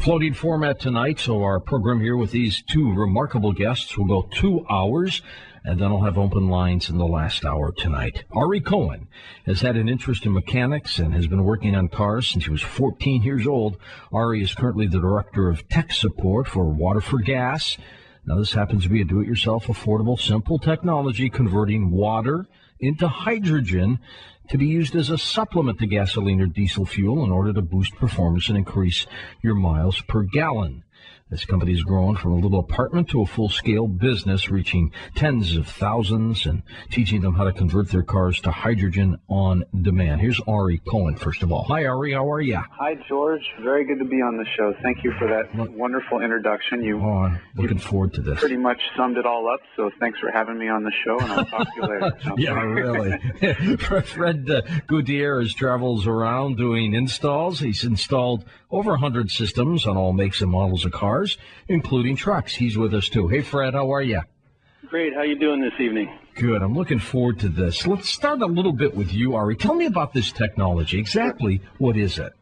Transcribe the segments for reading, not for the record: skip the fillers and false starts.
Floating format tonight, so our program here with these two remarkable guests will go 2 hours, and then I'll have open lines in the last hour tonight. Ari Cohen has had an interest in mechanics and has been working on cars since he was 14 years old. Ari is currently the director of tech support for Water4Gas. Now, this happens to be a do-it-yourself, affordable, simple technology converting water into hydrogen to be used as a supplement to gasoline or diesel fuel in order to boost performance and increase your miles per gallon. This company has grown from a little apartment to a full-scale business, reaching tens of thousands and teaching them how to convert their cars to hydrogen on demand. Here's Ari Cohen, first of all. Hi, Ari. How are you? Hi, George. Very good to be on the show. Thank you for that wonderful introduction. Looking forward to this. Pretty much summed it all up, so thanks for having me on the show, and I'll talk to you later. Yeah, really. Fred Gutierrez travels around doing installs. He's installed over 100 systems on all makes and models of cars, including trucks. He's with us, too. Hey, Fred, how are you? Great. How you doing this evening? Good. I'm looking forward to this. Let's start a little bit with you, Ari. Tell me about this technology. Exactly what is it?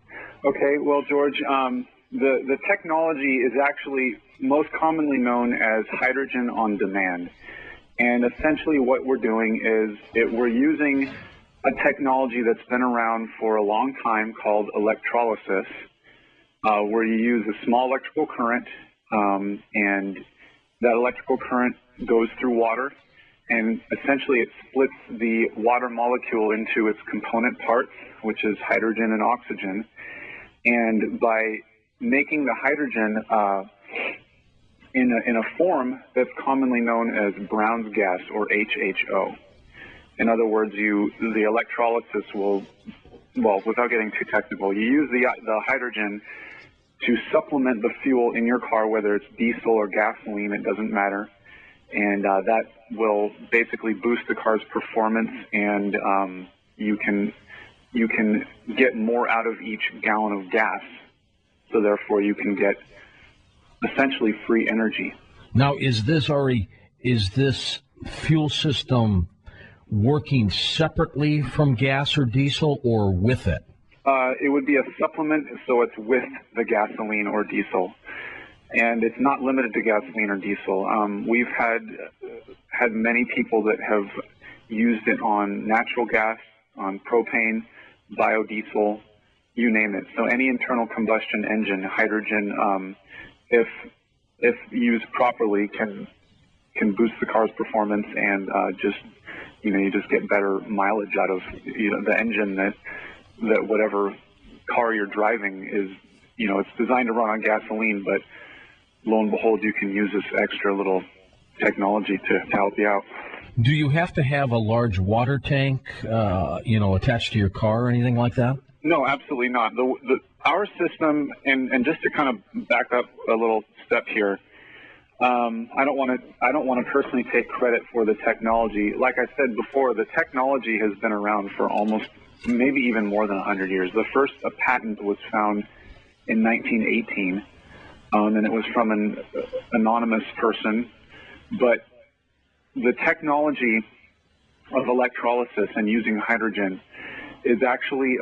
Okay. Well, George, the technology is actually most commonly known as hydrogen on demand. And essentially what we're doing is we're using a technology that's been around for a long time called electrolysis, where you use a small electrical current, and that electrical current goes through water, and essentially it splits the water molecule into its component parts, which is hydrogen and oxygen. And by making the hydrogen in a form that's commonly known as Brown's gas, or HHO. In other words, the electrolysis will, well, without getting too technical, you use the hydrogen to supplement the fuel in your car, whether it's diesel or gasoline, it doesn't matter. And that will basically boost the car's performance, and you can get more out of each gallon of gas. So therefore, you can get essentially free energy. Now, is this fuel system working separately from gas or diesel, or with it? It would be a supplement, so it's with the gasoline or diesel. And it's not limited to gasoline or diesel. We've had many people that have used it on natural gas, on propane, biodiesel, you name it. So any internal combustion engine, hydrogen, if used properly, can boost the car's performance, and you just get better mileage out of the engine that whatever car you're driving is. It's designed to run on gasoline, but lo and behold, you can use this extra little technology to help you out. Do you have to have a large water tank, attached to your car or anything like that? No, absolutely not. Our system, and just to kind of back up a little step here, I don't want to personally take credit for the technology. Like I said before, the technology has been around for almost, maybe even more than 100 years. The first patent was found in 1918. And it was from an anonymous person. But the technology of electrolysis and using hydrogen is actually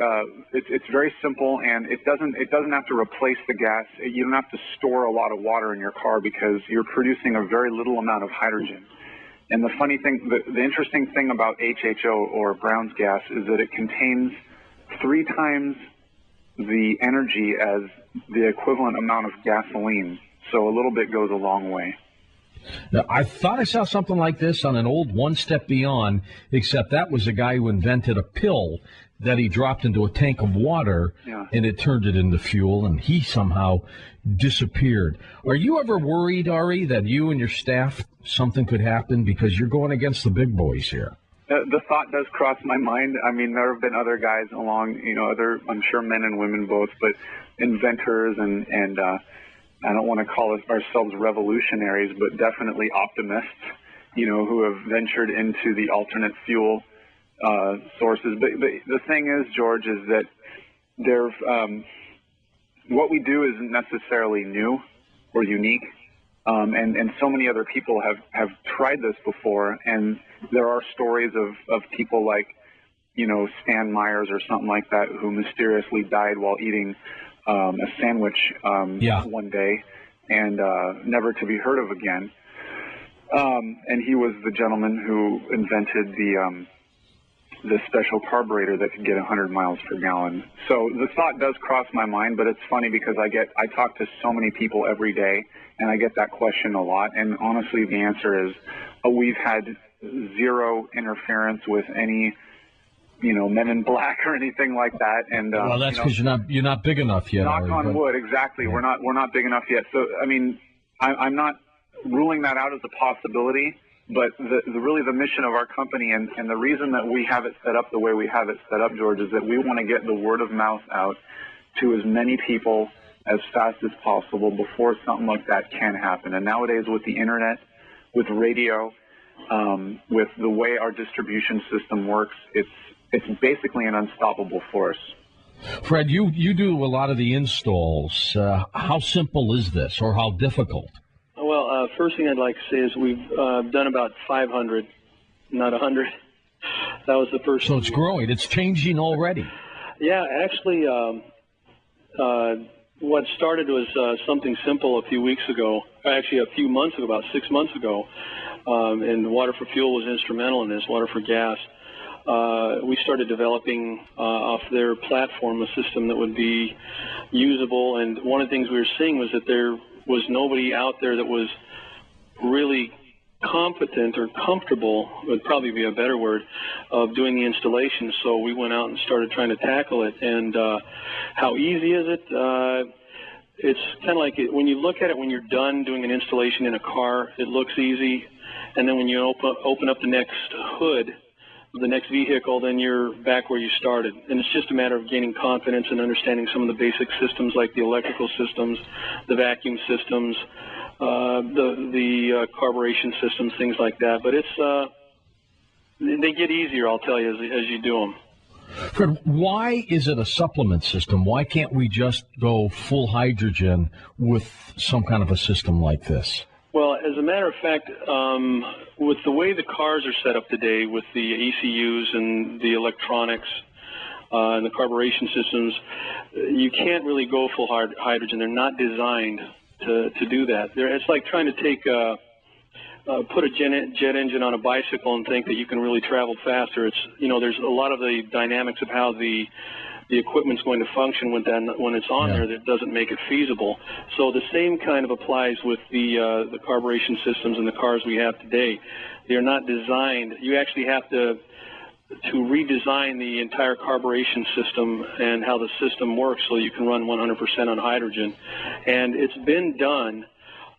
it's very simple, and it doesn't have to replace the gas. You don't have to store a lot of water in your car because you're producing a very little amount of hydrogen. And the funny thing, the interesting thing about HHO, or Brown's gas, is that it contains 3 times the energy as the equivalent amount of gasoline. So a little bit goes a long way. Now, I thought I saw something like this on an old One Step Beyond, except that was a guy who invented a pill that he dropped into a tank of water, and it turned it into fuel, and he somehow disappeared. Are you ever worried, Ari, that you and your staff, something could happen because you're going against the big boys here? The thought does cross my mind. I mean, there have been other guys along, other, I'm sure men and women both, but inventors and I don't want to call ourselves revolutionaries, but definitely optimists, who have ventured into the alternate fuel sources. But the thing is, George, is that what we do isn't necessarily new or unique. And so many other people have tried this before, and there are stories of people like, Stan Myers or something like that, who mysteriously died while eating a sandwich one day and never to be heard of again. And he was the gentleman who invented the special carburetor that could get 100 miles per gallon. So the thought does cross my mind, but it's funny because I talk to so many people every day, and I get that question a lot. And honestly, the answer is we've had zero interference with any, men in black or anything like that. And well, that's because you're not big enough yet. Knock on wood, exactly. Yeah. We're not big enough yet. So I mean, I'm not ruling that out as a possibility. But really the mission of our company and the reason that we have it set up the way we have it set up, George, is that we want to get the word of mouth out to as many people as fast as possible before something like that can happen. And nowadays with the internet, with radio, with the way our distribution system works, it's basically an unstoppable force. Fred, you do a lot of the installs. How simple is this, or how difficult? Well, first thing I'd like to say is we've done about 500, not 100. That was the first. So it's growing. It's changing already. Yeah, actually, what started was something simple a few weeks ago. Actually, a few months ago, about 6 months ago, and Water4Fuel was instrumental in this. Water4Gas. We started developing off their platform a system that would be usable, and one of the things we were seeing was that there was nobody out there that was really competent or comfortable, would probably be a better word, of doing the installation. So we went out and started trying to tackle it. And how easy is it? It's kind of like when you look at it when you're done doing an installation in a car, it looks easy. And then when you open up the next hood, the next vehicle, then you're back where you started. And it's just a matter of gaining confidence and understanding some of the basic systems like the electrical systems, the vacuum systems, the carburation systems, things like that. But they get easier, I'll tell you, as you do them. Fred, why is it a supplement system? Why can't we just go full hydrogen with some kind of a system like this? Well, as a matter of fact, with the way the cars are set up today, with the ECUs and the electronics and the carburation systems, you can't really go full hydrogen. They're not designed to do that. It's like trying to take put a jet engine on a bicycle and think that you can really travel faster. It's there's a lot of the dynamics of how the equipment's going to function when it's on there that doesn't make it feasible. So the same kind of applies with the carburation systems and the cars we have today. They're not designed. You actually have to redesign the entire carburation system and how the system works so you can run 100% on hydrogen. And it's been done,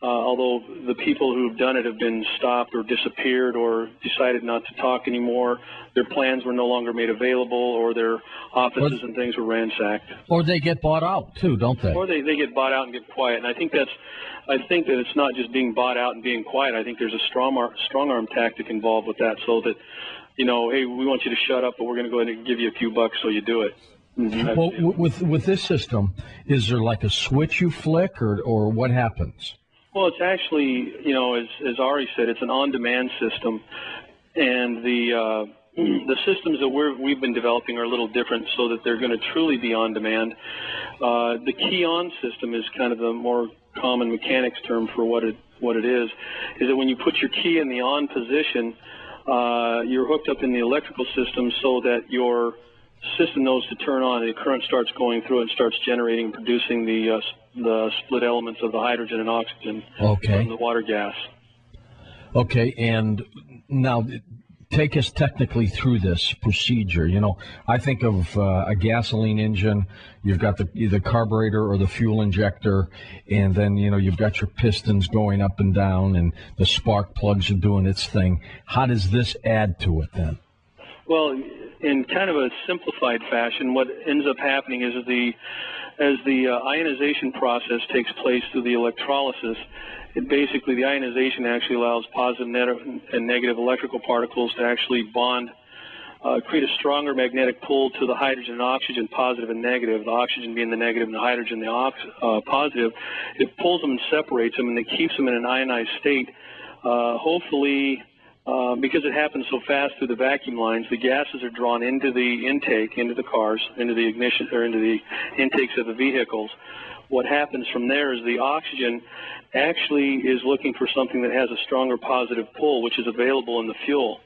although the people who've done it have been stopped or disappeared or decided not to talk anymore. Their plans were no longer made available, or their offices and things were ransacked. Or they get bought out too, don't they? Or they get bought out and get quiet. And I think that it's not just being bought out and being quiet. I think there's a strong arm tactic involved with that, so that hey, we want you to shut up, but we're going to go ahead and give you a few bucks so you do it. Mm-hmm. Well, with this system, is there like a switch you flick, or what happens? Well, it's actually, as Ari said, it's an on-demand system, and the systems that we've been developing are a little different, so that they're going to truly be on-demand. The key-on system is kind of the more common mechanics term for what it is that when you put your key in the on position, you're hooked up in the electrical system so that your system knows to turn on. The current starts going through and starts generating and producing the split elements of the hydrogen and oxygen from the water gas. Okay, and now take us technically through this procedure. I think of a gasoline engine. You've got the carburetor or the fuel injector, and then, you've got your pistons going up and down, and the spark plugs are doing its thing. How does this add to it then? Well, in kind of a simplified fashion, what ends up happening is as the ionization process takes place through the electrolysis, the ionization actually allows positive and negative electrical particles to actually bond, create a stronger magnetic pull to the hydrogen and oxygen, positive and negative, the oxygen being the negative and the hydrogen the positive. It pulls them and separates them, and it keeps them in an ionized state, hopefully because it happens so fast through the vacuum lines, the gases are drawn into the intake, into the cars, into the ignition, or into the intakes of the vehicles. What happens from there is the oxygen actually is looking for something that has a stronger positive pull, which is available in the fuel.